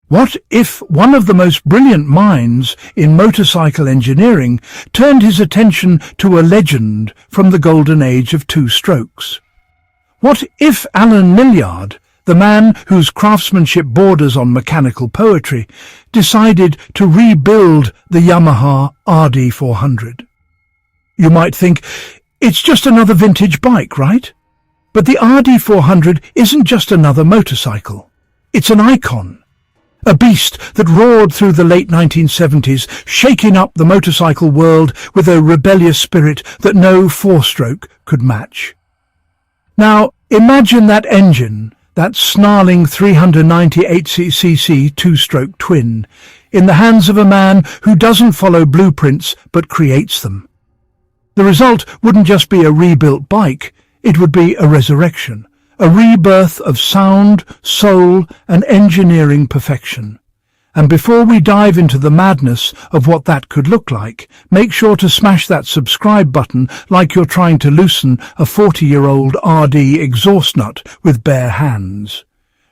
What if one of the most brilliant minds in motorcycle engineering turned his attention to a legend from the golden age of two-strokes? What if Allen Millyard, the man whose craftsmanship borders on mechanical poetry, decided to rebuild the Yamaha RD400? You might think, it's just another vintage bike, right? But the RD400 isn't just another motorcycle. It's an icon. A beast that roared through the late 1970s, shaking up the motorcycle world with a rebellious spirit that no four-stroke could match. Now, imagine that engine, that snarling 398cc two-stroke twin, in the hands of a man who doesn't follow blueprints but creates them. The result wouldn't just be a rebuilt bike, it would be a resurrection. A rebirth of sound, soul, and engineering perfection. And before we dive into the madness of what that could look like, make sure to smash that subscribe button like you're trying to loosen a 40-year-old RD exhaust nut with bare hands.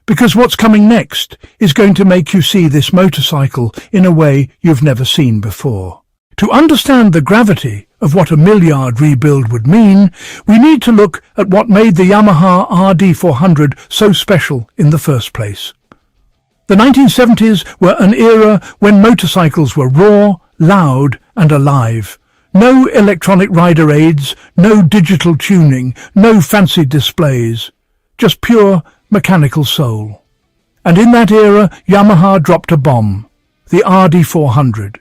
Because what's coming next is going to make you see this motorcycle in a way you've never seen before. To understand the gravity of what a Millyard rebuild would mean, we need to look at what made the Yamaha RD400 so special in the first place. The 1970s were an era when motorcycles were raw, loud, and alive. No electronic rider aids, no digital tuning, no fancy displays. Just pure mechanical soul. And in that era, Yamaha dropped a bomb, the RD400.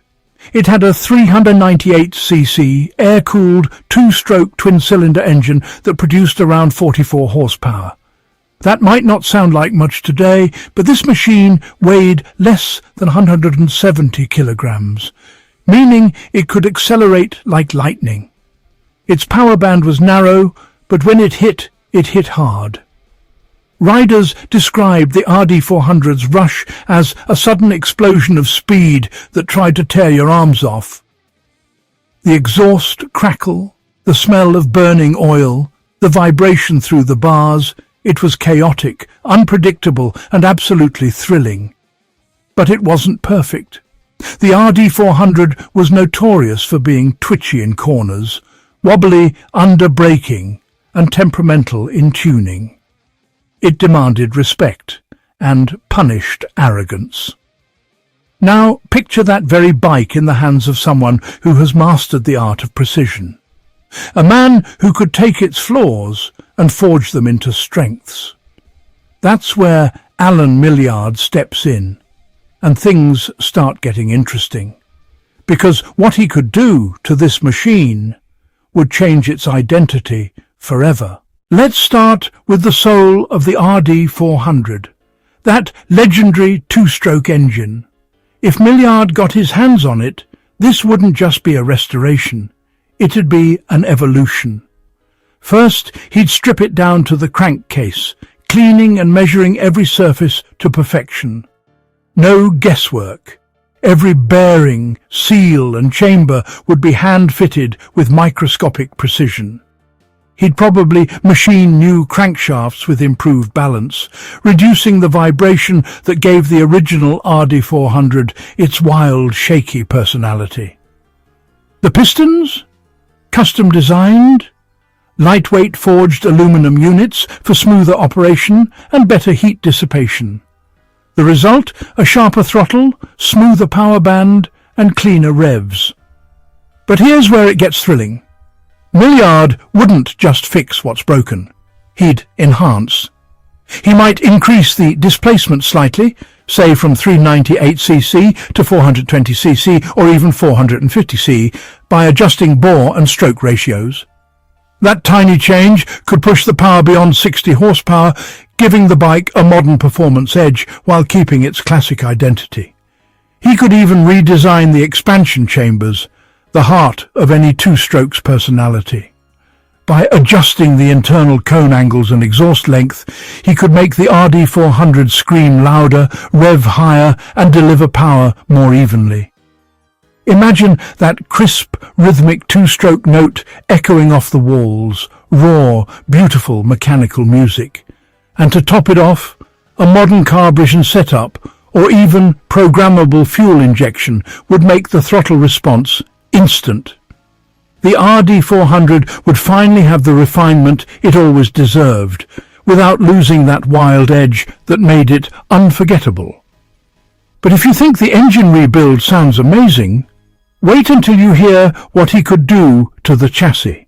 It had a 398cc air-cooled two-stroke twin-cylinder engine that produced around 44 horsepower. That might not sound like much today, but this machine weighed less than 170 kilograms, meaning it could accelerate like lightning. Its power band was narrow, but when it hit hard. Riders described the RD400's rush as a sudden explosion of speed that tried to tear your arms off. The exhaust crackle, the smell of burning oil, the vibration through the bars, it was chaotic, unpredictable, and absolutely thrilling. But it wasn't perfect. The RD400 was notorious for being twitchy in corners, wobbly under braking, and temperamental in tuning. It demanded respect and punished arrogance. Now picture that very bike in the hands of someone who has mastered the art of precision. A man who could take its flaws and forge them into strengths. That's where Allen Millyard steps in, and things start getting interesting. Because what he could do to this machine would change its identity forever. Let's start with the soul of the RD400, that legendary two-stroke engine. If Millyard got his hands on it, this wouldn't just be a restoration, it'd be an evolution. First, he'd strip it down to the crankcase, cleaning and measuring every surface to perfection. No guesswork. Every bearing, seal and chamber would be hand-fitted with microscopic precision. He'd probably machine new crankshafts with improved balance, reducing the vibration that gave the original RD400 its wild, shaky personality. The pistons? Custom designed? Lightweight forged aluminum units for smoother operation and better heat dissipation. The result? A sharper throttle, smoother power band, and cleaner revs. But here's where it gets thrilling. Millyard wouldn't just fix what's broken. He'd enhance. He might increase the displacement slightly, say from 398cc to 420cc or even 450cc, by adjusting bore and stroke ratios. That tiny change could push the power beyond 60 horsepower, giving the bike a modern performance edge while keeping its classic identity. He could even redesign the expansion chambers, the heart of any two-strokes personality. By adjusting the internal cone angles and exhaust length, he could make the RD400 scream louder, rev higher, and deliver power more evenly. Imagine that crisp, rhythmic two-stroke note echoing off the walls, raw, beautiful mechanical music. And to top it off, a modern car vision setup, or even programmable fuel injection would make the throttle response instant. The RD400 would finally have the refinement it always deserved, without losing that wild edge that made it unforgettable. But if you think the engine rebuild sounds amazing, wait until you hear what he could do to the chassis,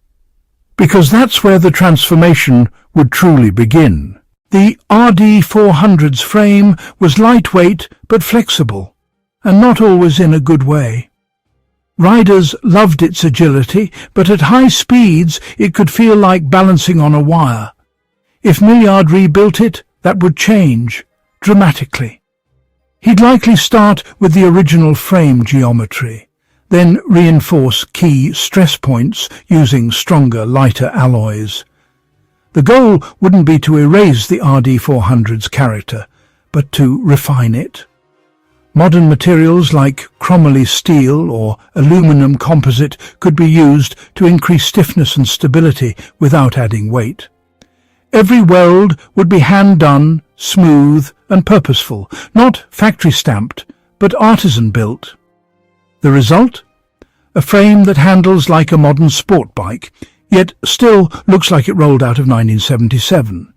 because that's where the transformation would truly begin. The RD400's frame was lightweight but flexible, and not always in a good way. Riders loved its agility, but at high speeds it could feel like balancing on a wire. If Millyard rebuilt it, that would change dramatically. He'd likely start with the original frame geometry, then reinforce key stress points using stronger, lighter alloys. The goal wouldn't be to erase the RD400's character, but to refine it. Modern materials like chromoly steel or aluminum composite could be used to increase stiffness and stability without adding weight. Every weld would be hand-done, smooth and purposeful, not factory-stamped, but artisan-built. The result? A frame that handles like a modern sport bike, yet still looks like it rolled out of 1977.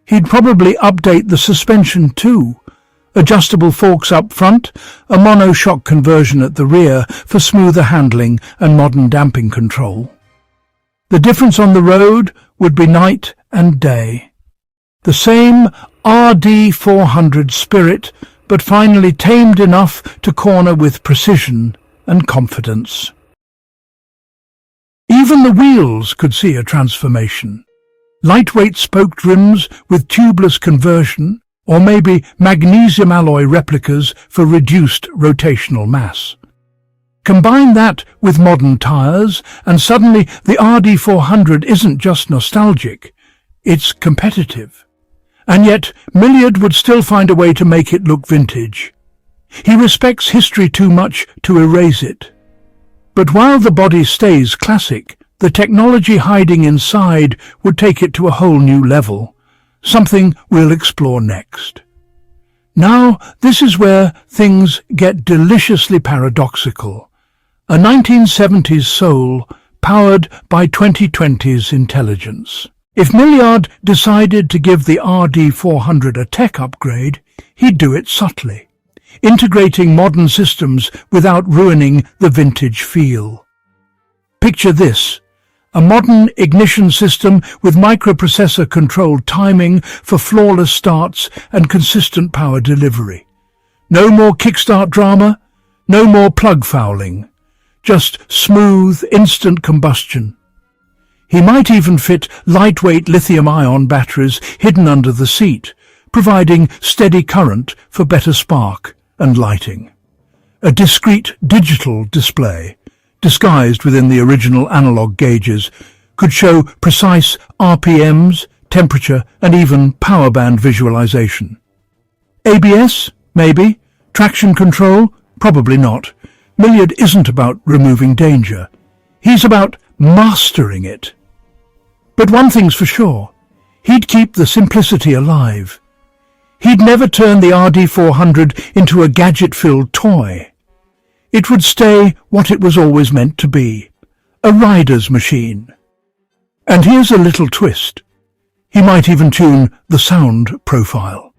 He'd probably update the suspension too. Adjustable forks up front, a monoshock conversion at the rear for smoother handling and modern damping control. The difference on the road would be night and day. The same RD400 spirit, but finally tamed enough to corner with precision and confidence. Even the wheels could see a transformation. Lightweight spoked rims with tubeless conversion, or maybe magnesium alloy replicas for reduced rotational mass. Combine that with modern tyres, and suddenly the RD400 isn't just nostalgic, it's competitive. And yet Millyard would still find a way to make it look vintage. He respects history too much to erase it. But while the body stays classic, the technology hiding inside would take it to a whole new level, something we'll explore next. Now, this is where things get deliciously paradoxical. A 1970s soul powered by 2020's intelligence. If Millyard decided to give the RD400 a tech upgrade, he'd do it subtly, integrating modern systems without ruining the vintage feel. Picture this: a modern ignition system with microprocessor-controlled timing for flawless starts and consistent power delivery. No more kickstart drama, no more plug fouling. Just smooth, instant combustion. He might even fit lightweight lithium-ion batteries hidden under the seat, providing steady current for better spark and lighting. A discrete digital display, disguised within the original analog gauges, could show precise RPMs, temperature and even power band visualization. ABS? Maybe. Traction control? Probably not. Millyard isn't about removing danger. He's about mastering it. But one thing's for sure, he'd keep the simplicity alive. He'd never turn the RD400 into a gadget-filled toy. It would stay what it was always meant to be, a rider's machine. And here's a little twist. He might even tune the sound profile.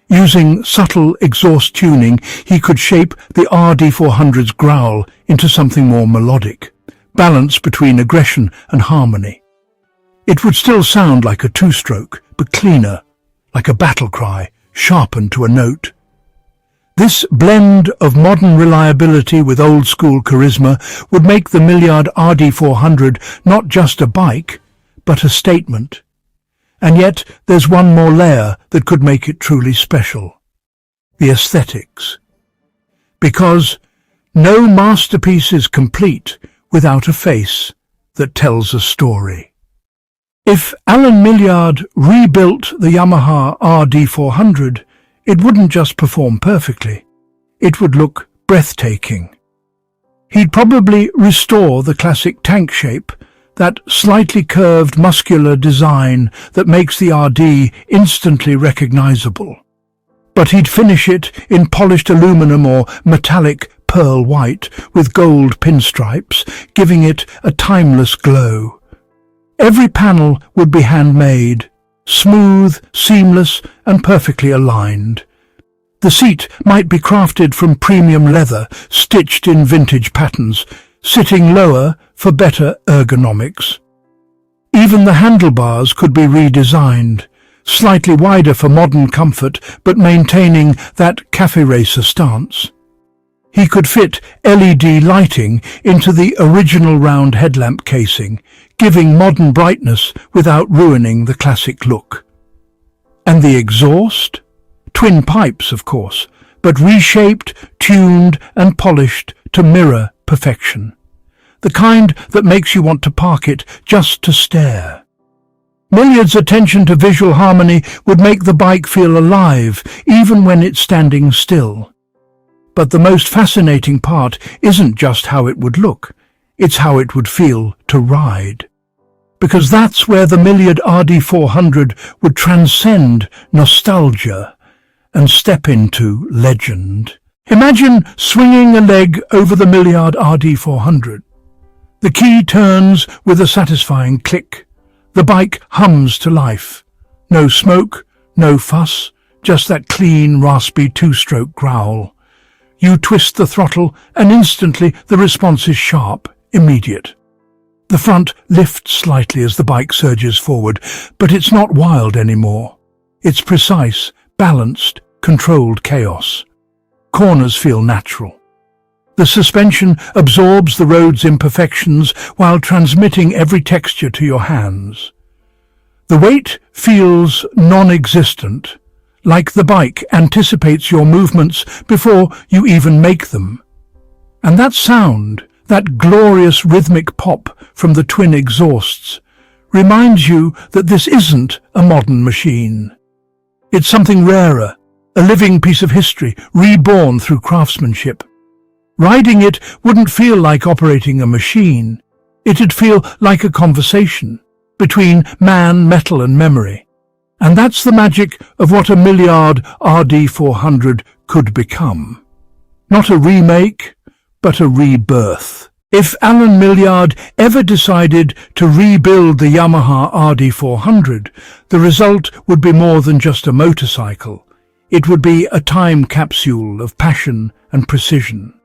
Using subtle exhaust tuning, he could shape the RD400's growl into something more melodic, balanced between aggression and harmony. It would still sound like a two-stroke, but cleaner, like a battle cry, sharpened to a note. This blend of modern reliability with old-school charisma would make the Millyard RD400 not just a bike, but a statement. And yet there's one more layer that could make it truly special: the aesthetics. Because no masterpiece is complete without a face that tells a story. If Allen Millyard rebuilt the Yamaha RD400, it wouldn't just perform perfectly. It would look breathtaking. He'd probably restore the classic tank shape, that slightly curved muscular design that makes the RD instantly recognizable. but he'd finish it in polished aluminum or metallic pearl white with gold pinstripes, giving it a timeless glow. Every panel would be handmade, smooth, seamless, and perfectly aligned. The seat might be crafted from premium leather, stitched in vintage patterns, sitting lower for better ergonomics. Even the handlebars could be redesigned, slightly wider for modern comfort, but maintaining that cafe racer stance. He could fit LED lighting into the original round headlamp casing, giving modern brightness without ruining the classic look. And the exhaust? Twin pipes, of course, but reshaped, tuned and polished to mirror perfection. The kind that makes you want to park it just to stare. Millyard's attention to visual harmony would make the bike feel alive, even when it's standing still. But the most fascinating part isn't just how it would look, it's how it would feel to ride. Because that's where the Millyard RD400 would transcend nostalgia and step into legend. Imagine swinging a leg over the Millyard RD400. The key turns with a satisfying click. The bike hums to life. No smoke, no fuss, just that clean, raspy two-stroke growl. You twist the throttle and instantly the response is sharp, immediate. The front lifts slightly as the bike surges forward, but it's not wild anymore. It's precise, balanced, controlled chaos. Corners feel natural. The suspension absorbs the road's imperfections while transmitting every texture to your hands. The weight feels non-existent, like the bike anticipates your movements before you even make them. And that sound, that glorious rhythmic pop from the twin exhausts, reminds you that this isn't a modern machine. It's something rarer, a living piece of history, reborn through craftsmanship. Riding it wouldn't feel like operating a machine. It'd feel like a conversation between man, metal and memory. And that's the magic of what a Millyard RD400 could become. Not a remake, but a rebirth. If Allen Millyard ever decided to rebuild the Yamaha RD400, the result would be more than just a motorcycle. It would be a time capsule of passion and precision.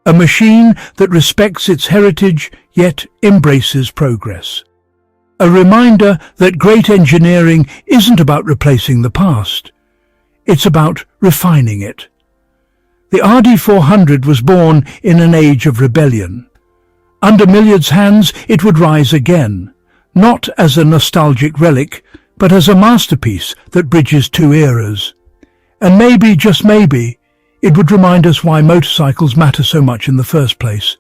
A machine that respects its heritage yet embraces progress. A reminder that great engineering isn't about replacing the past. It's about refining it. The RD400 was born in an age of rebellion. Under Millyard's hands it would rise again, not as a nostalgic relic, but as a masterpiece that bridges two eras. And maybe, just maybe, it would remind us why motorcycles matter so much in the first place.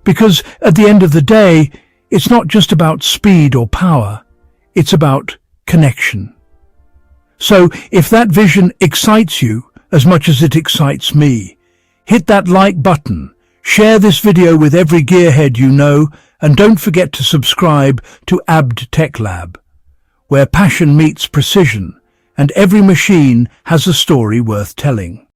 Because at the end of the day, it's not just about speed or power, it's about connection. So if that vision excites you as much as it excites me, hit that like button, share this video with every gearhead you know, and don't forget to subscribe to ABD Tech Lab, where passion meets precision, and every machine has a story worth telling.